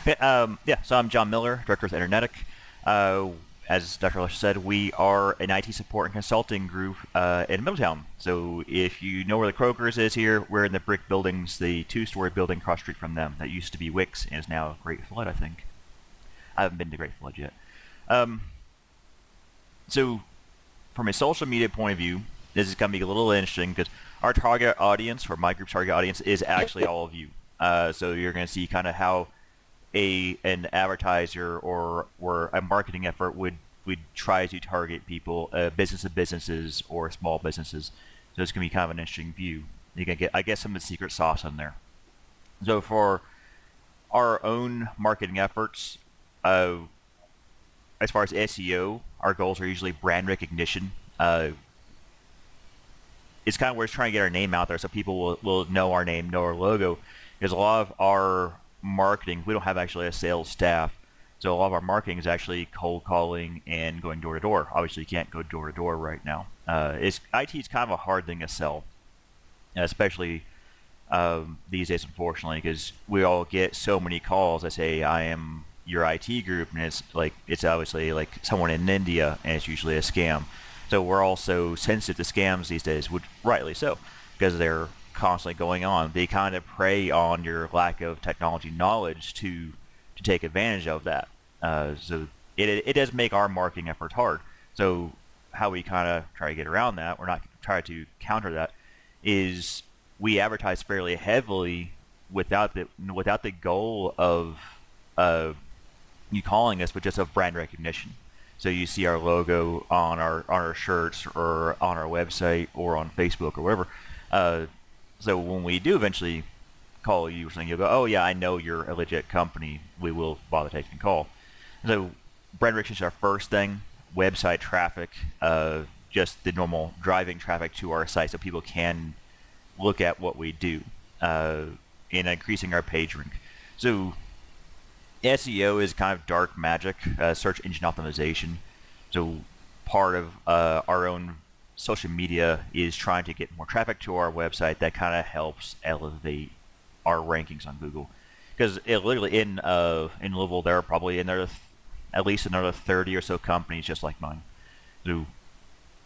Okay, yeah, so I'm John Miller, Director of Internetic. Uh, as Dr. Lush said, we are an IT support and consulting group in Middletown. So if you know where the Kroger's is here, we're in the brick buildings, the two-story building across street from them. That used to be Wix and is now Great Flood, I think. I haven't been to Great Flood yet. Um, so from a social media point of view, this is going to be a little interesting because our target audience, or my group's target audience, is actually all of you. So you're going to see kind of how an advertiser or a marketing effort would try to target people, business to businesses or small businesses. So it's gonna be kind of an interesting view. You can get, I guess, some of the secret sauce in there. So for our own marketing efforts, uh, as far as SEO, our goals are usually brand recognition. It's kind of where it's trying to get our name out there so people will know our name, know our logo. Because a lot of our marketing, we don't have actually a sales staff. So a lot of our marketing is actually cold calling and going door to door. Obviously, you can't go door to door right now. IT is kind of a hard thing to sell, especially these days, unfortunately, because we all get so many calls that say, "I am your IT group," and it's obviously like someone in India, and it's usually a scam. So we're also sensitive to scams these days, which rightly so, because they're constantly going on. They kind of prey on your lack of technology knowledge to take advantage of that. So it does make our marketing efforts hard. So how we kind of try to get around that, we're not try to counter that, is we advertise fairly heavily without the goal of uh, you calling us, but just of brand recognition. So you see our logo on our shirts or on our website or on Facebook or wherever. Uh, so when we do eventually call you or something, you'll go, "Oh yeah, I know you're a legit company. We will bother taking a call." So brand recognition is our first thing. Website traffic, just the normal driving traffic to our site, so people can look at what we do, and increasing our page rank. So SEO is kind of dark magic, search engine optimization. So part of our own social media is trying to get more traffic to our website that kind of helps elevate our rankings on Google. Because literally in Louisville, there are probably at least another 30 or so companies just like mine. So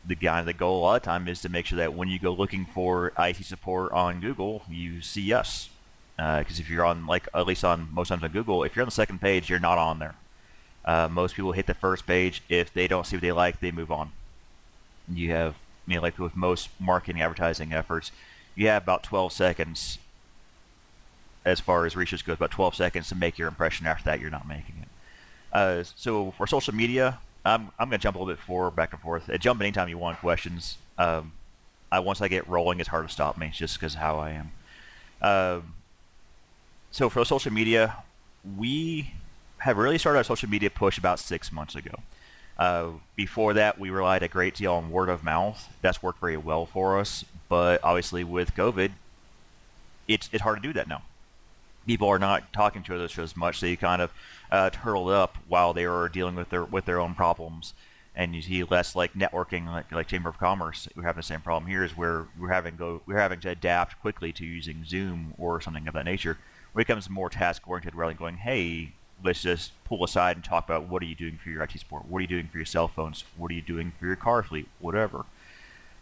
the goal a lot of time is to make sure that when you go looking for IT support on Google, you see us. Because if you're on, like, at least on most times on Google, if you're on the second page, you're not on there. Most people hit the first page. If they don't see what they like, they move on. You have, like with most marketing advertising efforts, you have about 12 seconds as far as research goes, about 12 seconds to make your impression. After that, you're not making it. So for social media, I'm going to jump a little bit forward, back and forth. Jump anytime you want questions. Once I get rolling, it's hard to stop me just because of how I am. So for social media, we have really started our social media push about 6 months ago. Before that, we relied a great deal on word of mouth. That's worked very well for us, but obviously with COVID, it's hard to do that now. People are not talking to others as much, so you kind of turtled up while they were dealing with their own problems, and you see less like networking, like Chamber of Commerce. We're having the same problem here, is where we're having to adapt quickly to using Zoom or something of that nature. Where it becomes more task oriented, rather than going, "Hey, let's just pull aside and talk about what are you doing for your IT support? What are you doing for your cell phones? What are you doing for your car fleet? Whatever."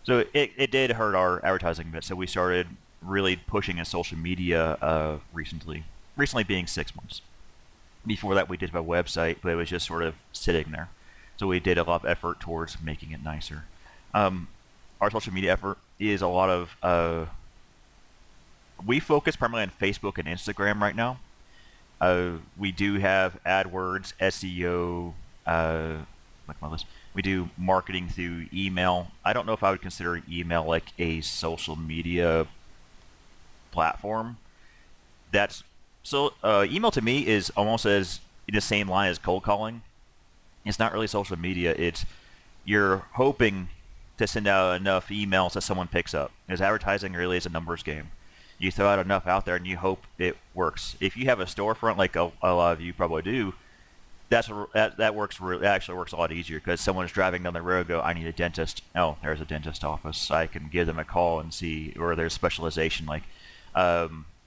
So it did hurt our advertising a bit. So we started really pushing in social media recently. Recently being 6 months. Before that, we did a website, but it was just sort of sitting there. So we did a lot of effort towards making it nicer. Um, our social media effort is a lot of. We focus primarily on Facebook and Instagram right now. We do have AdWords, SEO, like my list. We do marketing through email. I don't know if I would consider email like a social media platform. That's so email to me is almost as in the same line as cold calling. It's not really social media. It's you're hoping to send out enough emails that someone picks up. Because advertising really is a numbers game. You throw out enough out there and you hope it works. If you have a storefront, like a lot of you probably do, that actually works a lot easier, because someone's driving down the road and go, "I need a dentist." Oh, there's a dentist office. I can give them a call and see, or there's specialization like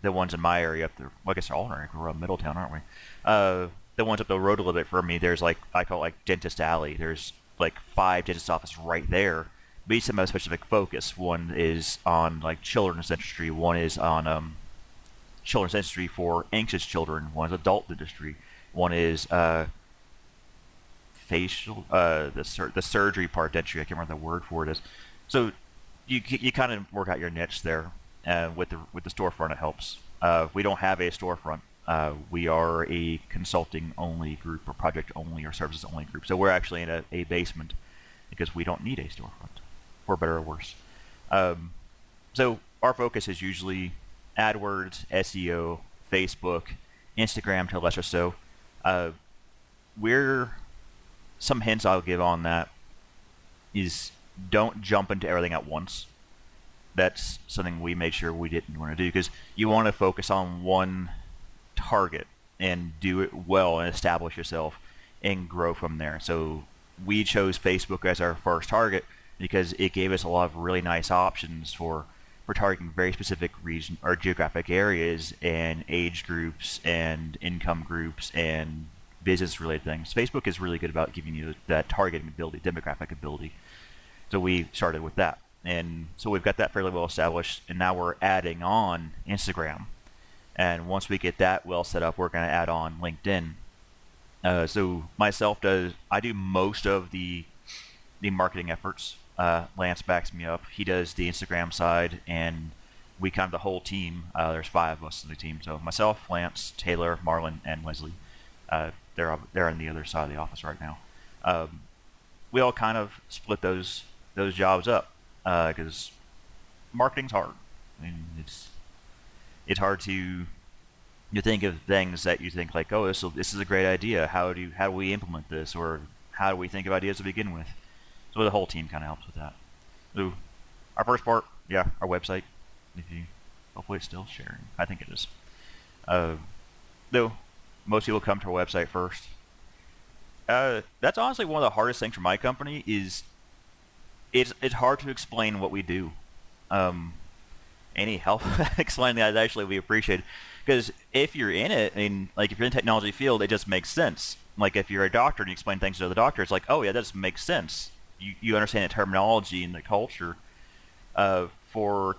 the ones in my area up there. Well, I guess they're all in our area. We're up Middletown, aren't we? The ones up the road a little bit from me, there's like, I call it like Dentist Alley. There's like 5 dentist offices right there. But each of them have a specific focus. One is on like children's dentistry. One is on children's dentistry for anxious children. One is adult dentistry. One is facial, the surgery part dentistry. I can't remember the word for it is. So you kind of work out your niche there. With the storefront, it helps. We don't have a storefront. We are a consulting only group, or project only, or services only group. So we're actually in a basement because we don't need a storefront, for better or worse. So our focus is usually AdWords, SEO, Facebook, Instagram to lesser so. Some hints I'll give on that is don't jump into everything at once. That's something we made sure we didn't want to do, because you want to focus on one target and do it well and establish yourself and grow from there. So we chose Facebook as our first target because it gave us a lot of really nice options for targeting very specific region or geographic areas and age groups and income groups and business related things. Facebook is really good about giving you that targeting ability, demographic ability. So we started with that. And so we've got that fairly well established, and now we're adding on Instagram. And once we get that well set up, we're going to add on LinkedIn. So myself I do most of the marketing efforts. Lance backs me up. He does the Instagram side, and we kind of the whole team. There's 5 of us in the team. So myself, Lance, Taylor, Marlon, and Wesley. They're on the other side of the office right now. We all kind of split those jobs up because marketing's hard. I mean, it's hard to think of things that you think like, oh, this is a great idea. How do we implement this, or how do we think of ideas to begin with? So the whole team kind of helps with that. So our first part, our website. Hopefully it's still sharing. I think it is. Though most people come to our website first. That's honestly one of the hardest things for my company is it's hard to explain what we do. Any help explaining that actually we appreciate, because if you're in it, I mean, like if you're in the technology field, it just makes sense. Like if you're a doctor and you explain things to the doctor, it's like, oh yeah, that just makes sense. You understand the terminology and the culture. For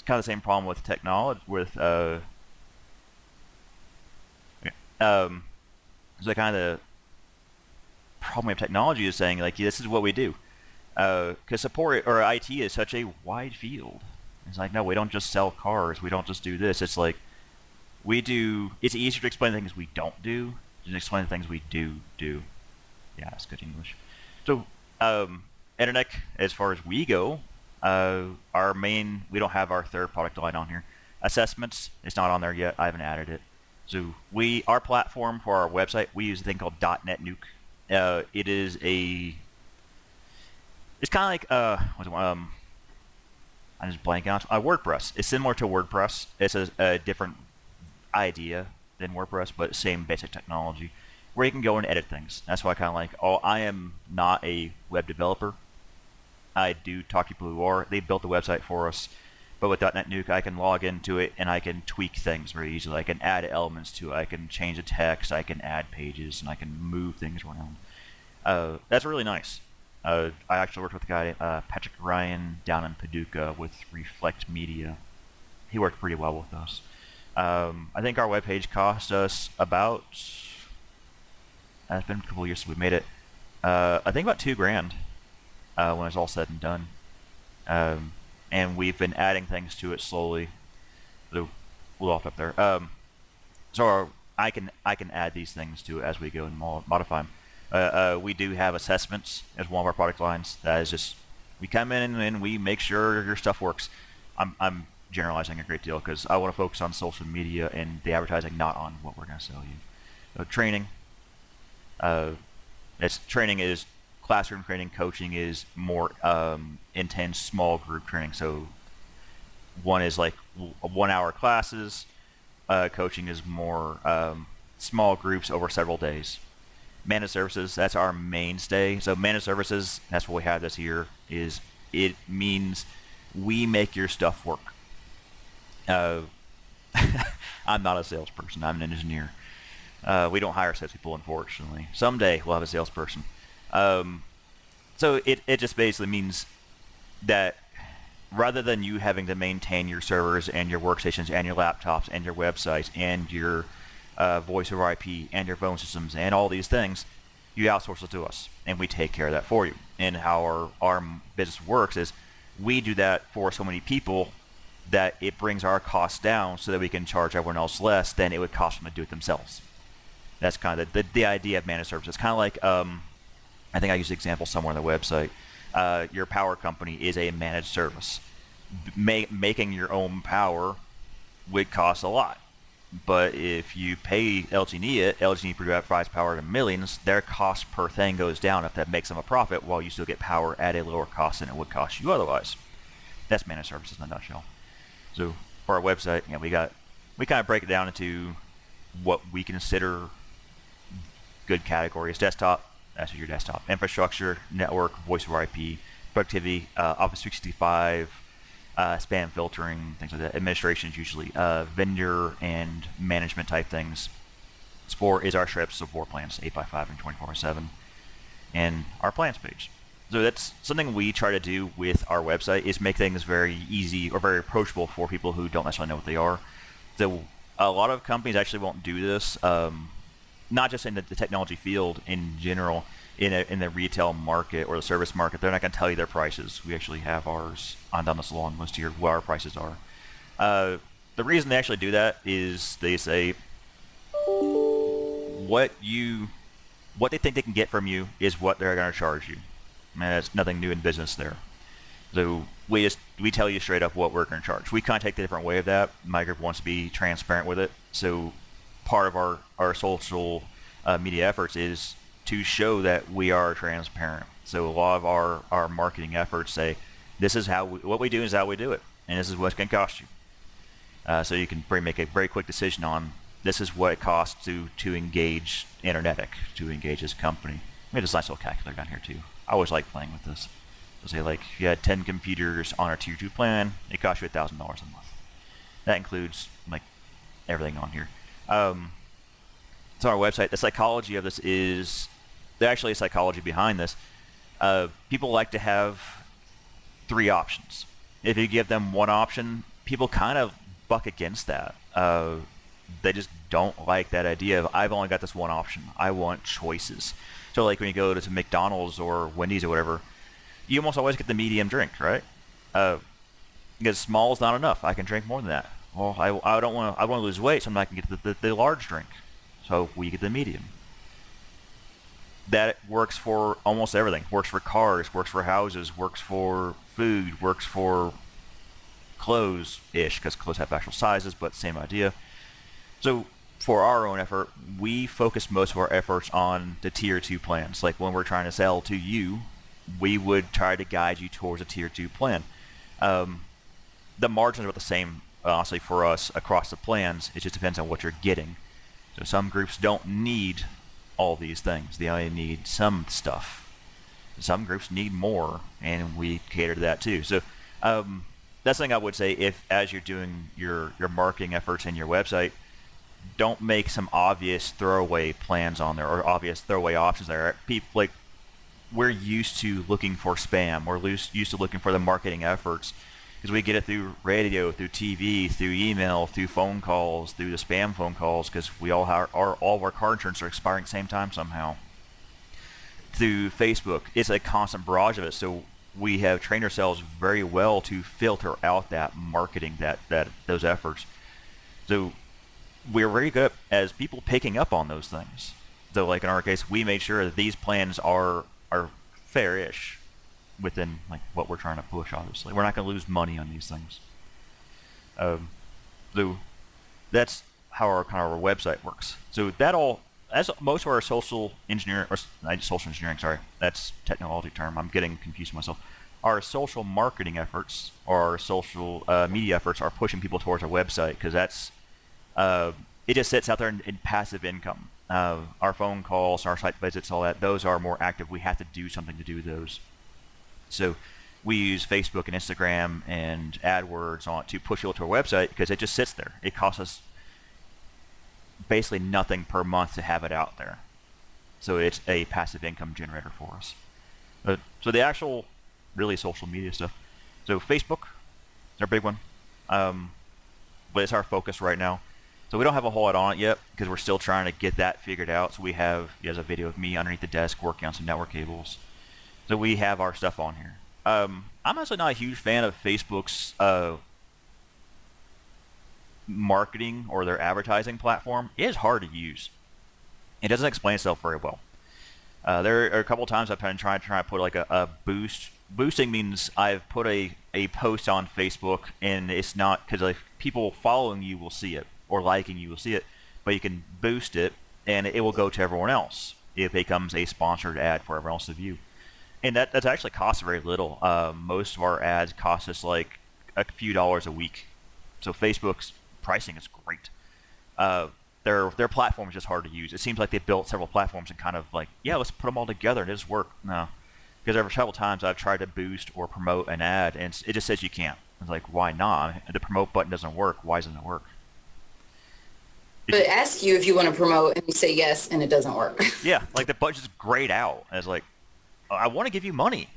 kind of the same problem with technology so kind of the problem of technology is saying like, this is what we do. Because support or IT is such a wide field. It's like, no, we don't just sell cars. We don't just do this. It's like it's easier to explain the things we don't do than explain the things we do. Yeah, that's good English. So, Internet, as far as we go, we don't have our third product line on here. Assessments, it's not on there yet. I haven't added it. So our platform for our website, we use a thing called .NET Nuke. It's kind of like I'm just blanking out. WordPress. It's similar to WordPress. It's a different idea than WordPress, but same basic technology, where you can go and edit things. That's why I kind of like. I am not a web developer. I do talk to people who are. They built the website for us, but with .NET Nuke, I can log into it and I can tweak things very easily. I can add elements to it. I can change the text. I can add pages, and I can move things around. That's really nice. I actually worked with a guy, Patrick Ryan, down in Paducah with Reflect Media. He worked pretty well with us. I think our webpage cost us about, it's been a couple years since we made it, I think about $2,000 when it's all said and done. And we've been adding things to it slowly. So we'll off up there. So I can add these things to it as we go and modify them. We do have assessments as one of our product lines. That is just, we come in and we make sure your stuff works. I'm generalizing a great deal because I want to focus on social media and the advertising, not on what we're going to sell you. Training. Training is classroom training. Coaching is more intense, small group training. So one is like 1 hour classes. Coaching is more small groups over several days. Managed services, that's our mainstay. So managed services, that's what we have this year, it means we make your stuff work. I'm not a salesperson. I'm an engineer. We don't hire salespeople, unfortunately. Someday we'll have a salesperson. Um, so it just basically means that rather than you having to maintain your servers and your workstations and your laptops and your websites and your voice over IP and your phone systems and all these things, you outsource it to us, and we take care of that for you. And how our business works is we do that for so many people that it brings our costs down so that we can charge everyone else less than it would cost them to do it themselves. That's kind of the idea of managed services. Kind of like, I think I used the example somewhere on the website. Your power company is a managed service. Making your own power would cost a lot. But if you pay LG&E it, LG&E provides power to millions, their cost per thing goes down if that makes them a profit, while you still get power at a lower cost than it would cost you otherwise. That's managed services in a nutshell. So for our website, we kind of break it down into what we consider good categories. Desktop, that's your desktop. Infrastructure, network, voice over IP, productivity, Office 365, spam filtering, things like that. Administration is usually vendor and management type things. Support is our strips, support plans, 8x5 and 24/7, and our plans page. So that's something we try to do with our website, is make things very easy or very approachable for people who don't necessarily know what they are. So a lot of companies actually won't do this, not just in the technology field in general. In the retail market or the service market, they're not going to tell you their prices. We actually have ours on down this long list here, what our prices are. The reason they actually do that is they say what they think they can get from you is what they're going to charge you. That's nothing new in business there. So we tell you straight up what we're going to charge. We kind of take the different way of that. My group wants to be transparent with it. So part of our social media efforts is to show that we are transparent. So a lot of our marketing efforts say, this is what we do is how we do it, and this is what's going to cost you. So you can make a very quick decision on, this is what it costs to engage Internetic, to engage this company. We have this nice little calculator down here too. I always like playing with this. So say like, if you had 10 computers on our tier 2 plan, it costs you $1,000 a month. That includes like everything on here. So on our website, the psychology of this is, there's actually a psychology behind this. People like to have 3 options. If you give them one option, people kind of buck against that. They just don't like that idea of, I've only got this one option. I want choices. So like when you go to McDonald's or Wendy's or whatever, you almost always get the medium drink, right? Because small is not enough. I can drink more than that. Well, I want to lose weight, so I can get the large drink. So we get the medium. That works for almost everything. Works for cars, works for houses, works for food, works for clothes-ish, because clothes have actual sizes, but same idea. So for our own effort, we focus most of our efforts on the tier 2 plans. Like when we're trying to sell to you, we would try to guide you towards a tier 2 plan. The margins are the same, honestly, for us across the plans. It just depends on what you're getting. So some groups don't need all these things. They only need some stuff. Some groups need more, and we cater to that too. So that's something I would say, if as you're doing your marketing efforts in your website, don't make some obvious throwaway plans on there or obvious throwaway options there. People, like, we're used to looking for spam. We're used to looking for the marketing efforts, because we get it through radio, through TV, through email, through phone calls, through the spam phone calls, because we all of our car insurance are expiring at the same time somehow. Through Facebook, it's a constant barrage of it. So we have trained ourselves very well to filter out that marketing, those efforts. So we're very good as people picking up on those things. So like in our case, we made sure that these plans are fair-ish within like what we're trying to push. Obviously, we're not going to lose money on these things. So that's how our website works. So as most of our social engineering, sorry, that's technology term. I'm getting confused with myself. Our social marketing efforts, or our social media efforts, are pushing people towards our website, because that's it just sits out there in passive income. Our phone calls, our site visits, all that, those are more active. We have to do something to do those. So we use Facebook and Instagram and AdWords to push people to our website, because it just sits there. It costs us basically nothing per month to have it out there. So it's a passive income generator for us. So the actual really social media stuff. So Facebook is our big one, but it's our focus right now. So we don't have a whole lot on it yet because we're still trying to get that figured out. So we have, there's a video of me underneath the desk working on some network cables. So we have our stuff on here. I'm actually not a huge fan of Facebook's marketing or their advertising platform. It is hard to use. It doesn't explain itself very well. There are a couple times I've been trying to put like a boost. Boosting means I've put a post on Facebook, and it's not because like people following you will see it or liking you will see it, but you can boost it and it will go to everyone else. It becomes a sponsored ad for everyone else to view, and that's actually costs very little. Most of our ads cost us like a few dollars a week, so Facebook's pricing is great. Their platform is just hard to use. It seems like they built several platforms and kind of like, yeah, let's put them all together and it just work. No, because there were several times I've tried to boost or promote an ad and it just says you can't. It's like, why not? The promote button doesn't work. Why doesn't it work? But it asks you if you want to promote and you say yes and it doesn't work. Yeah, like the button's just grayed out. And it's like, I want to give you money.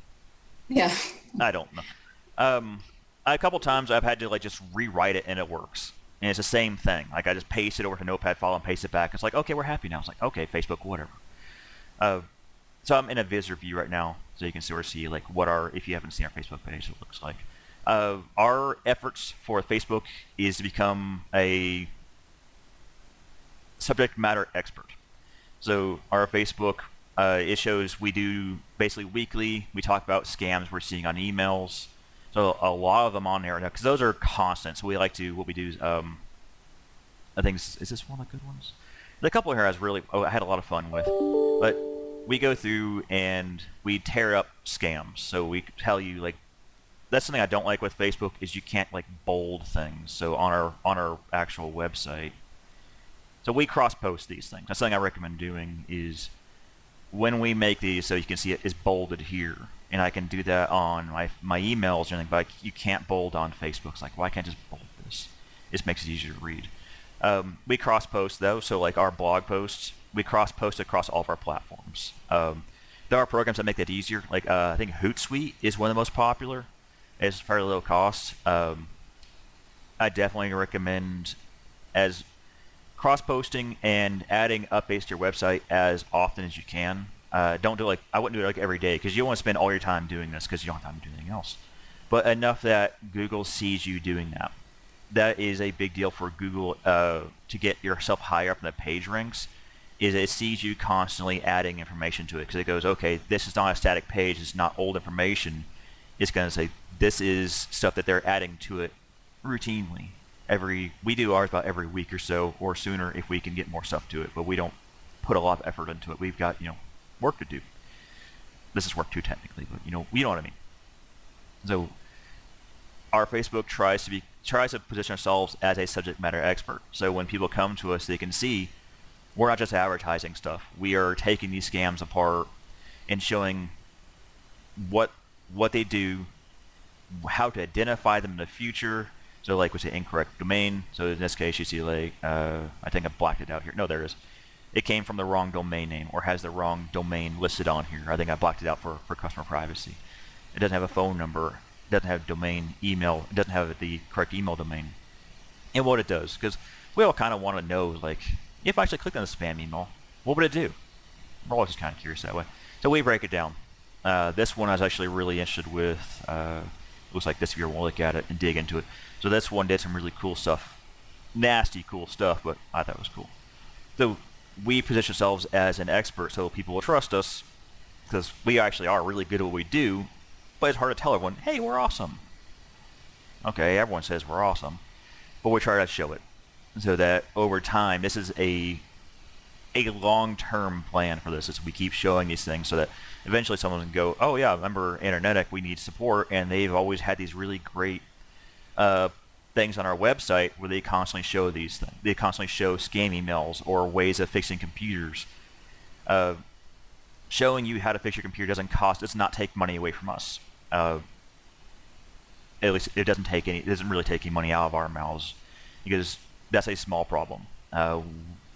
Yeah. I don't know. A couple times I've had to like just rewrite it and it works. And it's the same thing. Like I just paste it over to Notepad file and paste it back. It's like, okay, we're happy now. It's like, okay, Facebook, whatever. So I'm in a visitor view right now, so you can sort of see like what if you haven't seen our Facebook page, it looks like. Our efforts for Facebook is to become a subject matter expert. So our Facebook, it shows we do basically weekly. We talk about scams we're seeing on emails. So a lot of them on there now, because those are constant. So we like to, what we do is, I think, is this one of the good ones? The couple here I had a lot of fun with. But we go through and we tear up scams. So we tell you, like, that's something I don't like with Facebook is you can't, like, bold things. So on our actual website. So we cross-post these things. That's something I recommend doing is when we make these, so you can see it is bolded here. And I can do that on my emails or anything, but you can't bold on Facebook. It's like, why can't I just bold this? It makes it easier to read. We cross-post, though, so like our blog posts, we cross-post across all of our platforms. There are programs that make that easier. Like I think Hootsuite is one of the most popular. It's fairly low cost. I definitely recommend as cross-posting and adding updates to your website as often as you can. Don't do I wouldn't do it like every day because you don't want to spend all your time doing this because you don't have time to do anything else. But enough that Google sees you doing that. That is a big deal for Google to get yourself higher up in the page ranks. Is it sees you constantly adding information to it because it goes, okay, this is not a static page. It's not old information. It's going to say this is stuff that they're adding to it routinely. We do ours about every week or so or sooner if we can get more stuff to it, but we don't put a lot of effort into it. We've got work to do. This is work too technically, but you know what I mean. So our Facebook tries to position ourselves as a subject matter expert. So when people come to us, they can see we're not just advertising stuff. We are taking these scams apart and showing what they do, how to identify them in the future. So like with the incorrect domain. So in this case, you see like I think I blacked it out here. No, there it is. It came from the wrong domain name or has the wrong domain listed on here. I think I blocked it out for customer privacy. It doesn't have a phone number. It doesn't have domain email. It doesn't have the correct email domain. And what it does, because we all kind of want to know, like, if I actually clicked on the spam email, what would it do? We're always just kind of curious that way. So we break it down. This one I was actually really interested with. It looks like this if you want to look at it and dig into it. So this one did some really cool stuff. Nasty cool stuff, but I thought it was cool. So we position ourselves as an expert so people will trust us because we actually are really good at what we do, but it's hard to tell everyone, hey, we're awesome. Okay, everyone says we're awesome, but we try to show it so that over time, this is a long-term plan for this. Is we keep showing these things so that eventually someone can go, oh yeah, remember Internetic, we need support, and they've always had these really great things on our website where they constantly show these things. They constantly show scam emails or ways of fixing computers. Showing you how to fix your computer does not take money away from us. At least it doesn't really take any money out of our mouths because that's a small problem.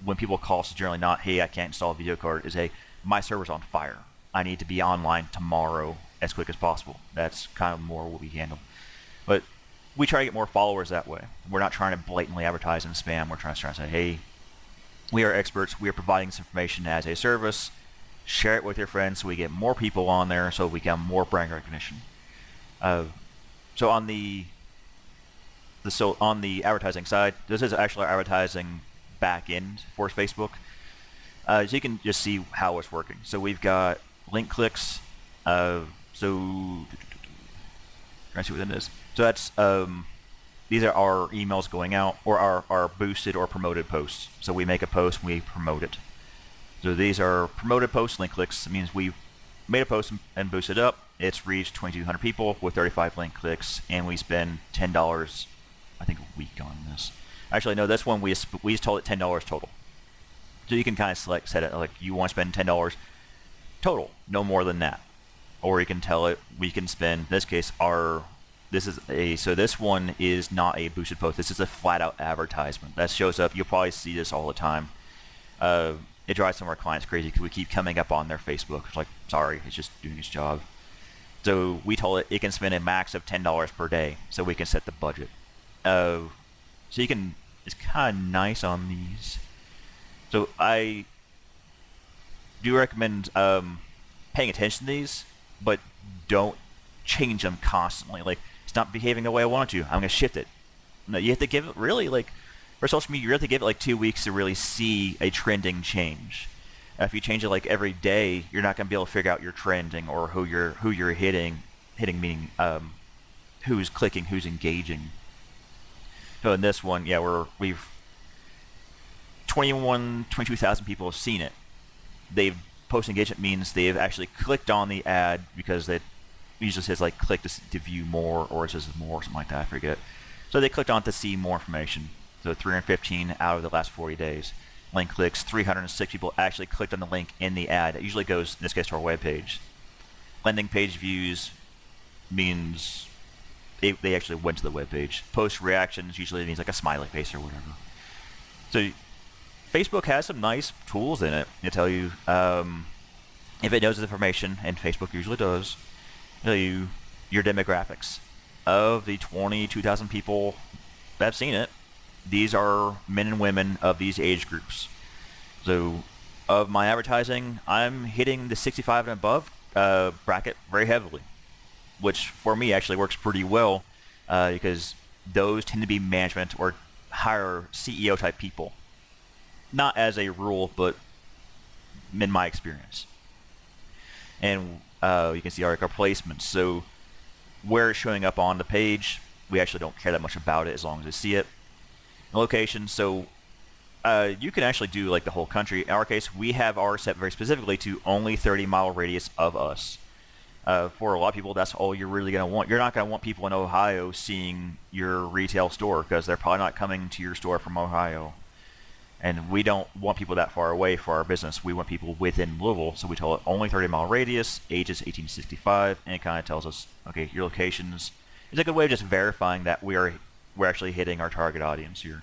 when people call, it's generally not, hey, I can't install a video card. Is, hey, my server's on fire. I need to be online tomorrow as quick as possible. That's kind of more what we handle. But we try to get more followers that way. We're not trying to blatantly advertise and spam. We're trying to say, hey, we are experts. We are providing this information as a service. Share it with your friends so we get more people on there, so we get more brand recognition. So on the advertising side, this is actually our advertising back end for Facebook. So you can just see how it's working. So we've got link clicks. Trying to see what that is. So that's these are our emails going out, or our boosted or promoted posts. So we make a post and we promote it. So these are promoted posts, link clicks. It means we've made a post and boosted up. It's reached 2,200 people with 35 link clicks, and we spend $10, I think, a week on this. Actually, no, this one we just told it $10 total. So you can kind of set it like you want to spend $10 total, no more than that. Or you can tell it we can spend, in this case, so this one is not a boosted post. This is a flat out advertisement that shows up. You'll probably see this all the time. It drives some of our clients crazy because we keep coming up on their Facebook. It's like, sorry, it's just doing its job. So we told it can spend a max of $10 per day, so we can set the budget. So you can, it's kind of nice on these. So I do recommend paying attention to these, but don't change them constantly. Like, it's not behaving the way I want it to. I'm going to shift it. No, you have to give it really, like, for social media, you have to give it like 2 weeks to really see a trending change. If you change it like every day, you're not going to be able to figure out your trending or who you're hitting meaning who's clicking, who's engaging. So in this one, yeah, we've 22,000 people have seen it. They've post engagement means they've actually clicked on the ad, because it usually says like click to view more, or it says more or something like that, I forget. So they clicked on to see more information. So 315 out of the last 40 days. Link clicks, 306 people actually clicked on the link in the ad. It usually goes, in this case, to our webpage. Landing page views means they actually went to the webpage. Post reactions usually means like a smiley face or whatever. So Facebook has some nice tools in it to tell you if it knows the information, and Facebook usually does, tell you your demographics. Of the 22,000 people that have seen it, these are men and women of these age groups. So of my advertising, I'm hitting the 65 and above bracket very heavily, which for me actually works pretty well because those tend to be management or higher CEO type people. Not as a rule, but in my experience. And you can see our placements. So where it's showing up on the page, we actually don't care that much about it as long as they see it. Location, so you can actually do like the whole country. In our case, we have ours set very specifically to only 30-mile radius of us. For a lot of people, that's all you're really going to want. You're not going to want people in Ohio seeing your retail store, because they're probably not coming to your store from Ohio. And we don't want people that far away for our business. We want people within Louisville, so we tell it only 30-mile radius, ages 18 to 65, and it kind of tells us, okay, your locations. It's a good way of just verifying that we're actually hitting our target audience here.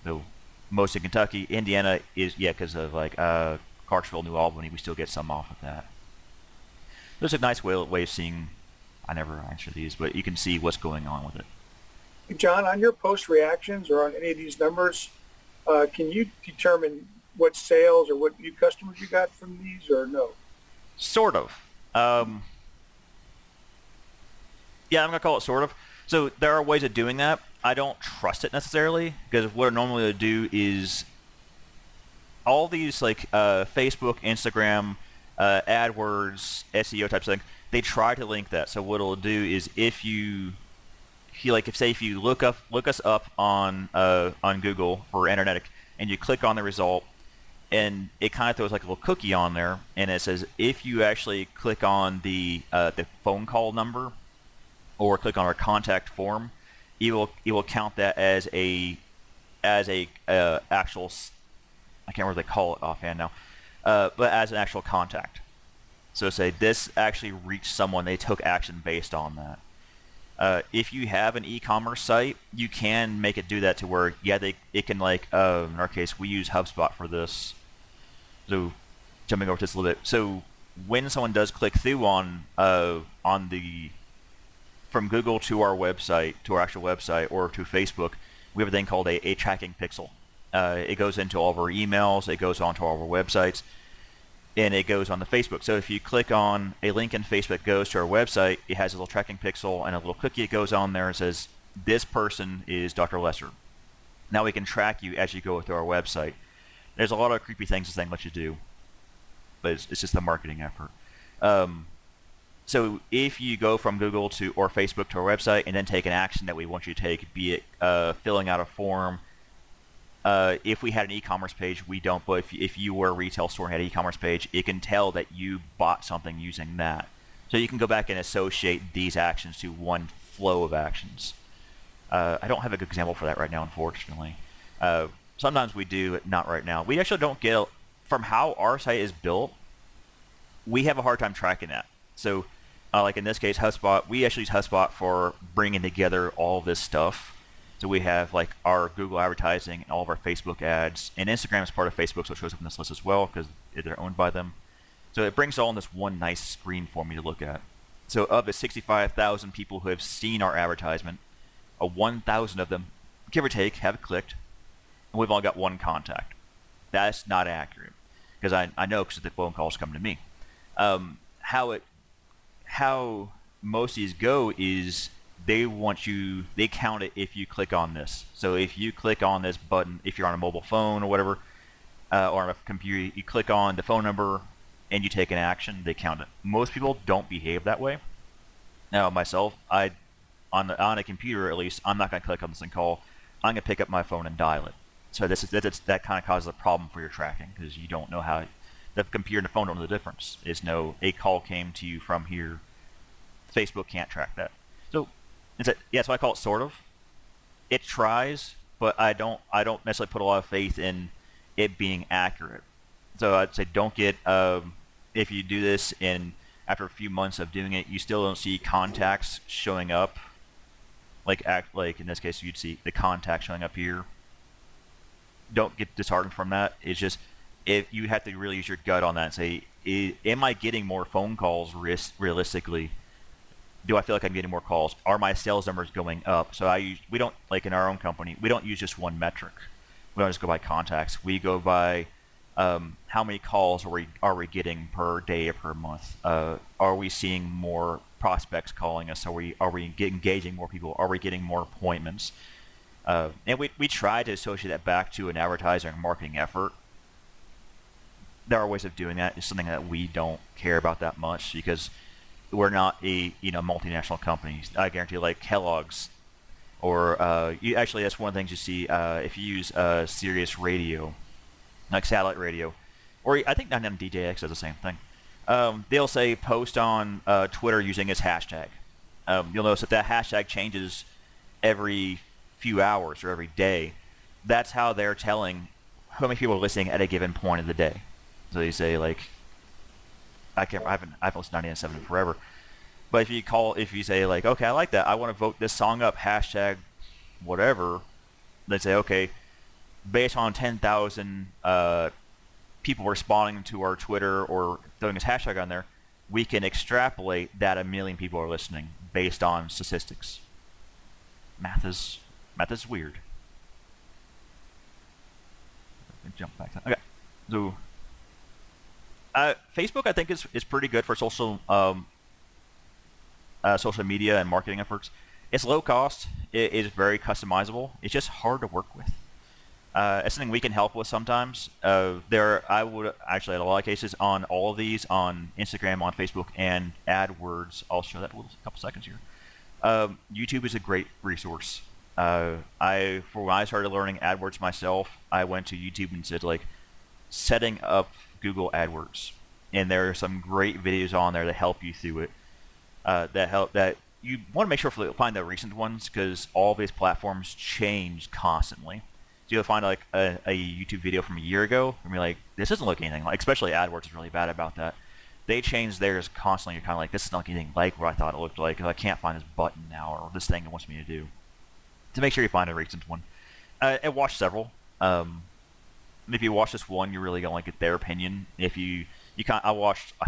So most in Kentucky, Indiana is, yeah, because of like Clarksville, New Albany, we still get some off of that. There's a nice way of seeing. I never answer these, but you can see what's going on with it. John, on your post reactions or on any of these numbers, can you determine what sales or what new customers you got from these, or no? Sort of. Yeah, I'm gonna call it sort of. So there are ways of doing that. I don't trust it necessarily, because what I normally would do is all these like Facebook, Instagram, AdWords, SEO type thing. They try to link that. So what it'll do is if you look us up on Google for Internetic, and you click on the result, and it kind of throws like a little cookie on there, and it says if you actually click on the phone call number or click on our contact form, it will count that as a actual, I can't remember what they call it offhand now, but as an actual contact. So say this actually reached someone, they took action based on that. If you have an e-commerce site, you can make it do that to where, yeah, it can like, in our case, we use HubSpot for this. So jumping over to this a little bit. So when someone does click through on the from Google to our website, to our actual website, or to Facebook, we have a thing called a tracking pixel. It goes into all of our emails, it goes onto all of our websites, and it goes on the Facebook. So if you click on a link in Facebook goes to our website, it has a little tracking pixel and a little cookie. It goes on there and says, this person is Dr. Lesser. Now we can track you as you go through our website. There's a lot of creepy things this thing lets you do, but it's just a marketing effort. So if you go from Google to or Facebook to our website and then take an action that we want you to take, be it filling out a form. If we had an e-commerce page, we don't, but if you were a retail store and had an e-commerce page, it can tell that you bought something using that. So you can go back and associate these actions to one flow of actions. I don't have a good example for that right now, unfortunately. Sometimes we do, not right now. We actually don't get, from how our site is built, we have a hard time tracking that. So like in this case, HubSpot, we actually use HubSpot for bringing together all this stuff. So we have like our Google advertising and all of our Facebook ads, and Instagram is part of Facebook, so it shows up in this list as well because they're owned by them. So it brings all in this one nice screen for me to look at. So of the 65,000 people who have seen our advertisement, 1,000 of them, give or take, have clicked, and we've only got one contact. That's not accurate because I know because the phone calls come to me. How most of these go is they count it if you click on this. So if you click on this button, if you're on a mobile phone or whatever, or on a computer, you click on the phone number and you take an action, they count it. Most people don't behave that way. Now myself, on a computer at least, I'm not going to click on this and call. I'm going to pick up my phone and dial it. So that kind of causes a problem for your tracking because you don't know how the computer and the phone don't know the difference. A call came to you from here. Facebook can't track that. So so I call it sort of. It tries, but I don't necessarily put a lot of faith in it being accurate. So I'd say don't get if you do this and after a few months of doing it, you still don't see contacts showing up. Like in this case, you'd see the contact showing up here. Don't get disheartened from that. It's just if you have to really use your gut on that and say, am I getting more phone calls realistically? Do I feel like I'm getting more calls? Are my sales numbers going up? So we don't, like in our own company, we don't use just one metric. We don't just go by contacts. We go by how many calls are we getting per day or per month? Are we seeing more prospects calling us? Are we engaging more people? Are we getting more appointments? And we try to associate that back to an advertising and marketing effort. There are ways of doing that. It's something that we don't care about that much because we're not a multinational company. I guarantee, like Kellogg's, or actually that's one of the things you see if you use Sirius Radio, like satellite radio, or I think DJX does the same thing. They'll say post on Twitter using this hashtag. You'll notice that hashtag changes every few hours or every day. That's how they're telling how many people are listening at a given point of the day. So they say like, I haven't listened to 987 in forever. But if you say like, okay, I like that, I want to vote this song up, hashtag whatever, they say, okay, based on 10,000 people responding to our Twitter or throwing this hashtag on there, we can extrapolate that 1 million people are listening based on statistics. Math is weird. Let me jump back. Okay, so Facebook I think is pretty good for social media and marketing efforts. It's low cost. It is very customizable. It's just hard to work with. It's something we can help with sometimes. I would actually, in a lot of cases, on all of these, on Instagram, on Facebook, and AdWords. I'll show that in a couple seconds here. YouTube is a great resource. For when I started learning AdWords myself, I went to YouTube and said like, setting up Google AdWords, and there are some great videos on there that help you through it. That you want to make sure to find the recent ones because all these platforms change constantly. So you'll find like a YouTube video from a year ago and be like, this doesn't look anything like. Especially AdWords is really bad about that. they change theirs constantly. You're kind of like, this is not anything like what I thought it looked like. I can't find this button now or this thing it wants me to do. To make sure you find a recent one. And watch several. If you watch this one, you're really gonna like get their opinion. If you I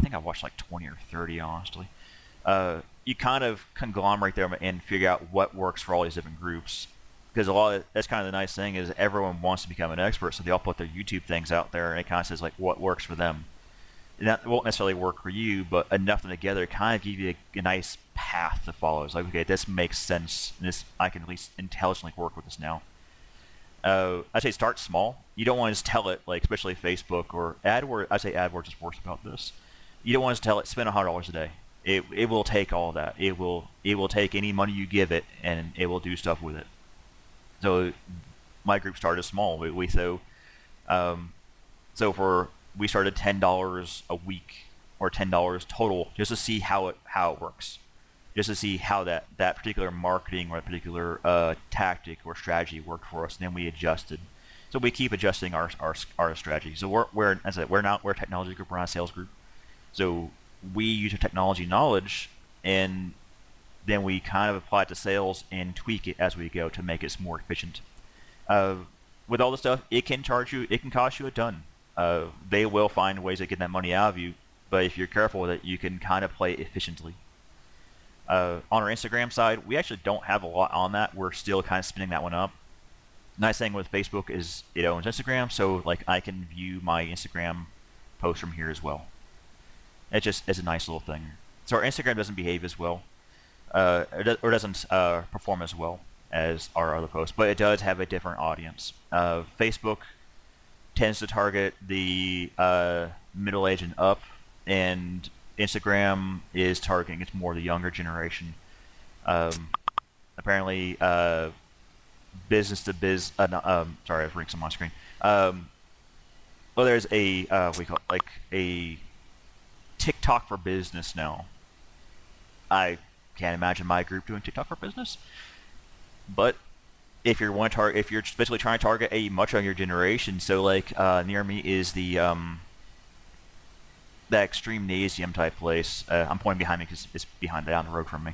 think I watched like 20 or 30 honestly. You kind of conglomerate them and figure out what works for all these different groups. Because that's kind of the nice thing is everyone wants to become an expert, so they all put their YouTube things out there, and it kind of says like what works for them. And that won't necessarily work for you, but enough of them together kind of give you a nice path to follow. It's like, okay, this makes sense. And this I can at least intelligently work with this now. I'd say start small. You don't want to just tell it, like especially Facebook or AdWords. I'd say AdWords is worse about this. You don't want to tell it spend $100 a day. It will take all that. It will take any money you give it, and it will do stuff with it. So my group started small. We started $10 a week or $10 total just to see how it works, just to see how that particular marketing or that particular tactic or strategy worked for us. And then we adjusted. So we keep adjusting our strategy. So we're as I said, we're a technology group. We're not a sales group. So we use our technology knowledge and then we kind of apply it to sales and tweak it as we go to make it more efficient. With all the stuff, it can cost you a ton. They will find ways to get that money out of you, but if you're careful with it, you can kind of play it efficiently. On our Instagram side, we actually don't have a lot on that. We're still kind of spinning that one up. Nice thing with Facebook is it owns Instagram, so like I can view my Instagram post from here as well. It's a nice little thing. So our Instagram doesn't behave as well. Or doesn't perform as well as our other posts, but it does have a different audience. Facebook tends to target the middle-aged and up, and Instagram is targeting it's more the younger generation. Apparently, business to biz. Sorry, I've ringed some on screen. Well, there's we call it like a TikTok for business now. I can't imagine my group doing TikTok for business. But if you're especially trying to target a much younger generation, so like near me is the that Extreme Nasium type place. I'm pointing behind me because it's down the road from me.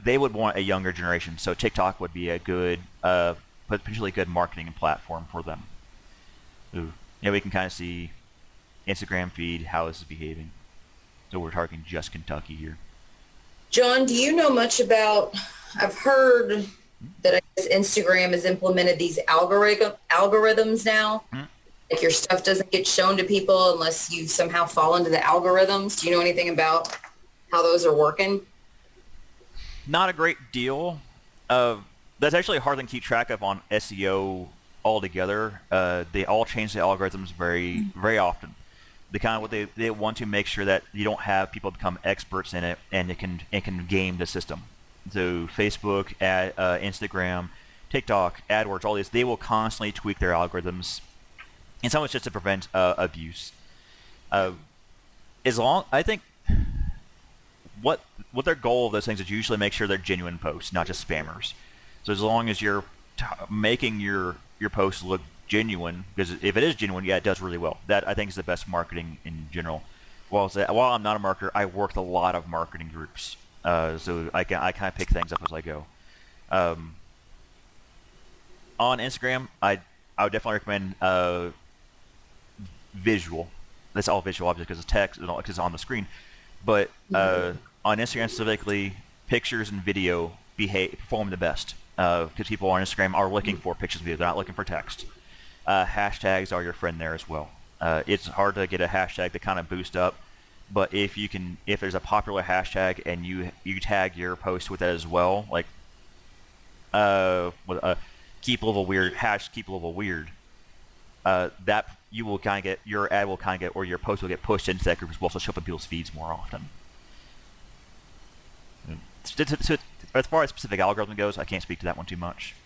They would want a younger generation, so TikTok would be a good, potentially good marketing platform for them. Ooh. Yeah, we can kind of see Instagram feed how this is behaving. So we're targeting just Kentucky here. John, do you know much about, I've heard that I guess Instagram has implemented these algorithms now. Mm-hmm. Like your stuff doesn't get shown to people unless you somehow fall into the algorithms. Do you know anything about how those are working? Not a great deal. That's actually a hard thing to keep track of on SEO altogether. They all change the algorithms very, very often. They want to make sure that you don't have people become experts in it, and it can game the system. So Facebook, Instagram, TikTok, AdWords, all these, they will constantly tweak their algorithms, and some of it's just to prevent abuse. I think what their goal of those things is usually make sure they're genuine posts, not just spammers. So as long as you're making your posts look genuine, because if it is genuine, yeah, it does really well. That I think is the best marketing in general. While I'm not a marketer, I work with a lot of marketing groups, so I kind of pick things up as I go. On Instagram, I would definitely recommend visual. That's all visual, obviously, because it's text because it's on the screen. But on Instagram specifically, pictures and video perform the best because people on Instagram are looking for pictures and video. They're not looking for text. Hashtags are your friend there as well. It's hard to get a hashtag to kind of boost up, but if there's a popular hashtag and you tag your post with that as well, like keep Louisville weird, keep Louisville weird, that you will kind of get, your ad will kind of get, or your post will get pushed into that group as well, so show up in people's feeds more often. As far as specific algorithm goes, I can't speak to that one too much.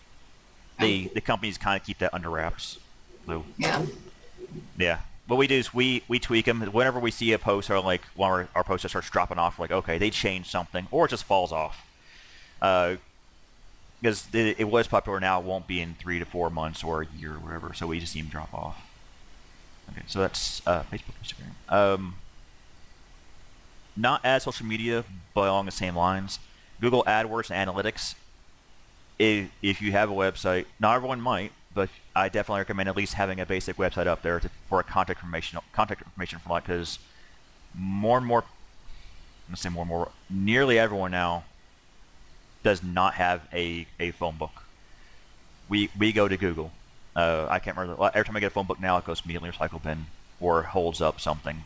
The companies kind of keep that under wraps. So, yeah. What we do is we tweak them. Whenever we see a post or like one of our posts just starts dropping off, like, okay, they changed something, or it just falls off. Because it was popular, now it won't be in 3 to 4 months or a year or whatever, so we just see them drop off. Okay, so that's Facebook, Instagram. not as social media, but along the same lines. Google AdWords and Analytics. If you have a website, not everyone might, but I definitely recommend at least having a basic website up there for a contact information for like, because more and more, I'm gonna say more and more, nearly everyone now does not have a phone book. We go to Google. I can't remember. Every time I get a phone book now, it goes immediately to recycle bin or holds up something.